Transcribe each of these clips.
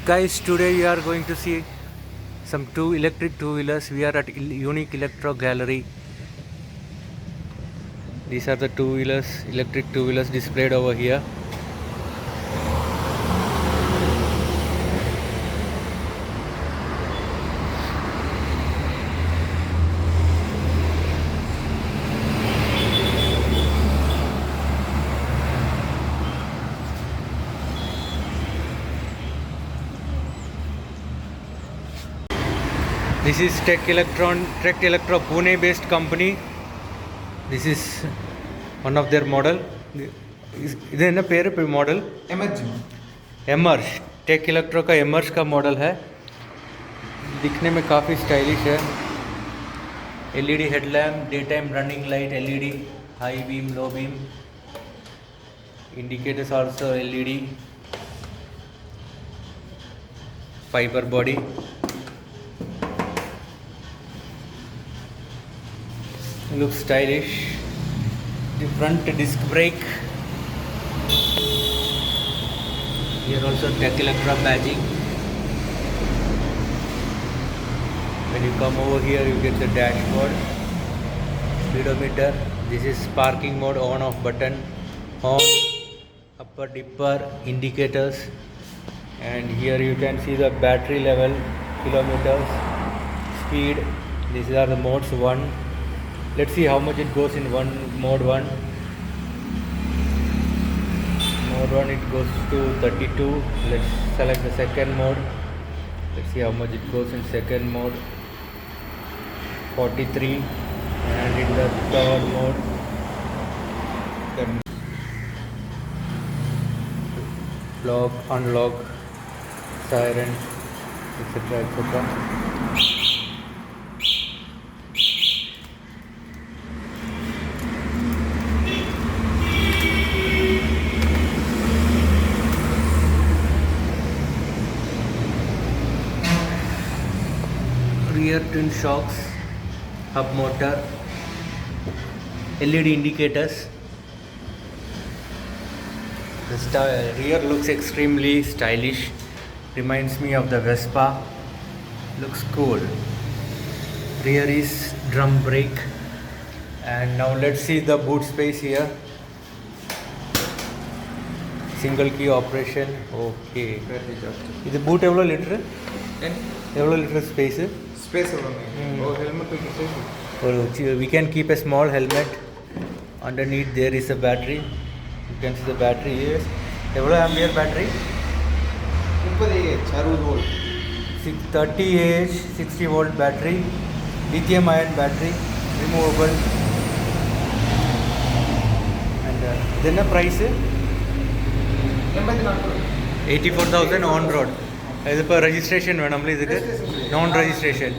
Guys, today we are going to see some two electric two-wheelers. We are at Unique Electro Gallery. These are the two-wheelers, electric two-wheelers displayed over here. This is Tech Electro Pune based company. This is one of their model. इधर है ना पेर पे model emerge take electro का emerge का model है. दिखने में काफ़ी स्टाइलिश है. LED headlamp, day time running light, LED high beam, low beam, indicators also LED, fiber body. Looks stylish. The front disc brake. Here also Tech Electro badging. When you come over here, you get the dashboard, speedometer. This is parking mode, on off button, horn, upper dipper, indicators, and here you can see the battery level, kilometers, speed. These are the modes 1. Let's see how much it goes in mode 1. Mode 1 it goes to 32. Let's select the second mode. Let's see how much it goes in second mode. 43. And in the third mode, lock, unlock, siren, etc. etc. Rear twin shocks, hub motor, LED indicators. The rear looks extremely stylish. Reminds me of the Vespa. Looks cool. Rear is drum brake. And now let's see the boot space here. Single key operation. Okay. This boot एवलो litre? एवलो litre space? Space helmet Or we can keep a small helmet. Underneath there is a battery. You can see the battery here. एवलो ampere battery? 60 volt. 30 Ah 60 volt battery. Lithium ion battery, removable. And then the price 84,000 on road. This is registration non-registration.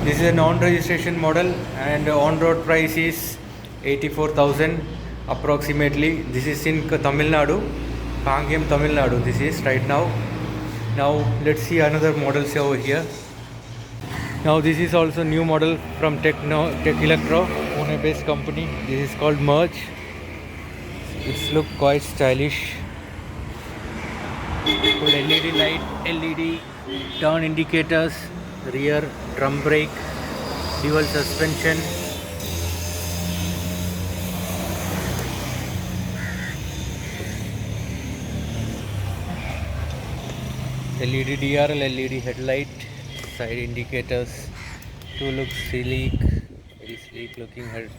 This is a non-registration model and on road price is 84,000 approximately. This is in Tamil Nadu, Pangam, Tamil Nadu. This is right now. Now let's see another models over here. Now this is also new model from Tech Electro, Pune based company. This is called Merge. It's look quite stylish. Full LED light, LED turn indicators, rear drum brake, dual suspension. LED DRL, LED headlight, side indicators. Two look sleek, very sleek looking head.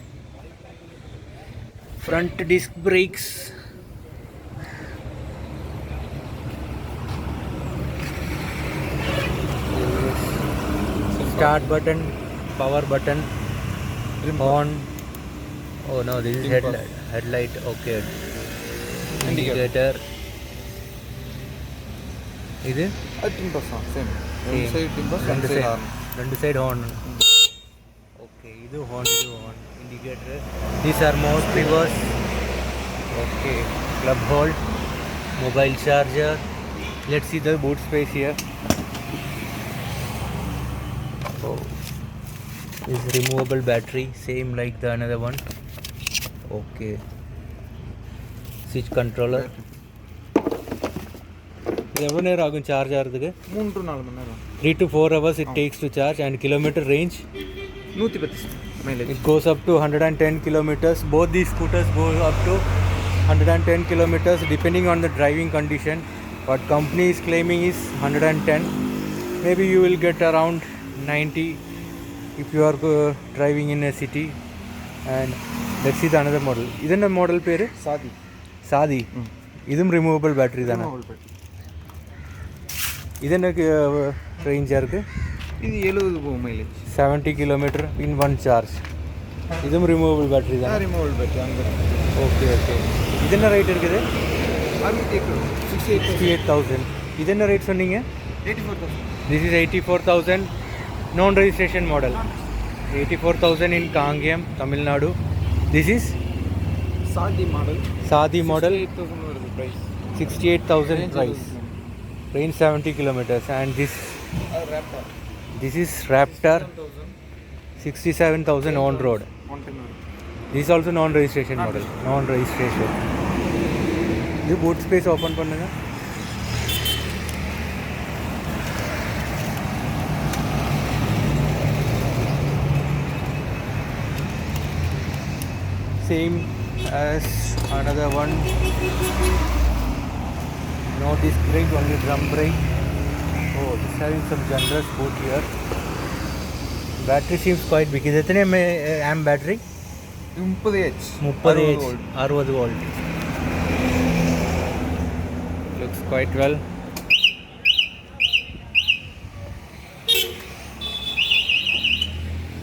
Front disc brakes. Start button, power button, on. Oh no, this is headlight. Okay. Indicator. Is it? timber same. Same. Side timber, one side arm. Two side horn. Okay, this horn, indicator. These are more reverse. Okay, club hold, mobile charger. Let's see the boot space here. Oh, this removable battery, same like the another one. Okay, switch controller. இது எவ்வளோ நேரம் ஆகும் charge ஆகிறதுக்கு? 3 to 4 மணி நேரம். 3 to 4 hours it takes to charge, and kilometer range 110 mileage. it goes up to 110 kilometers. Both these scooters go up to 110 kilometers depending on the driving condition. What company is claiming is 110. Maybe you will get around 90 if you are driving in a city. And let's see the another model. This model பேரு சாதி. சாதி. இதுவும் removable battery தானே? இது என்ன ரேஞ்சாக இருக்குது? இது 70 போகும் mileage. 70 kilometer in one charge. இதுவும் ரிமூவபிள் பேட்டரி தானே? ரிமூவபிள் பேட்டரி அங்கே. Okay okay. இது என்ன ரேட் இருக்குது? 68,000. இது என்ன ரேட் சொன்னீங்க? 84,000. This is 84,000 non registration model. 84,000 in Kangam, Tamil Nadu. This is சாதி மாடல். Sadi model. 68,000 வருது price. 68,000 price. Range 70 kilometers. And this Raptor. this is Raptor. 67,000 on road. 110 வருது. This is also non registration model. Non registration. இது boot space open பண்ணுங்க. Same as another one. No disc brake, only drum brake. Oh, this is having some generous boot here. Battery seems quite big. Is it amp battery? 30H. 30H, 60 volt. Looks quite well.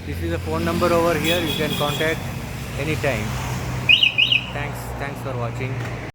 This is a phone number over here. You can contact anytime. Thanks for watching.